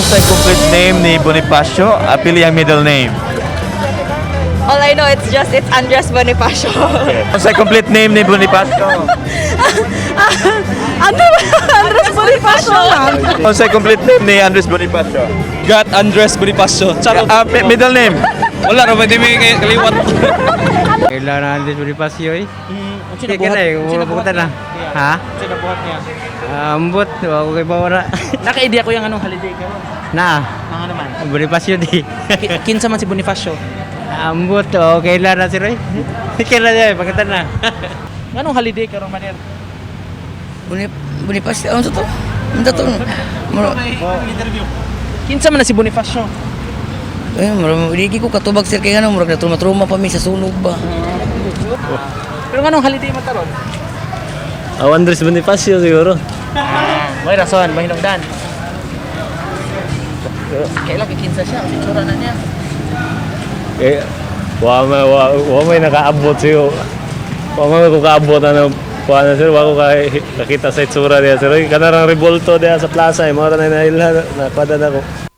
What's the complete name ni Bonifacio? Pili ang middle name. All I know, it's Andres Bonifacio. What's the complete name ni Bonifacio? Andres Bonifacio lang. What's the complete name ni Andres Bonifacio? Got Andres Bonifacio. Charot. Middle name. Wala ro pwede may kaliwat. Kailangan Andres Bonifacio eh. Sino Sige na eh, pupunta na. Ha? Sino buhat niya? Ambot, ako kay Bawara. Naka-idea ko yung anong holiday karon. Na, Mga naman. Bonifacio di. Kinsa man si Bonifacio. Ambot, kailan na si Roy. Kailan na eh, pagkata na. Anong holiday karon maner? Bonifacio, ano to? Ano to? Interview. Kinsa man na si Bonifacio? Hindi ko katubag sir kaya ano, murag na truma-truma pa mi sa sunog ba. Pero anong holiday man karon? Andres Bonifacio siguro. May rason, may hinungdan. Kailan kikinsa siya, itsura na niya. Eh, wa may nakaabot siyo. Wa may ko kaabot ano. Kuha na sir, wako kakita sa itsura niya sir. Kanarang revolto diya sa plaza, mga na ilhan, napada na ko.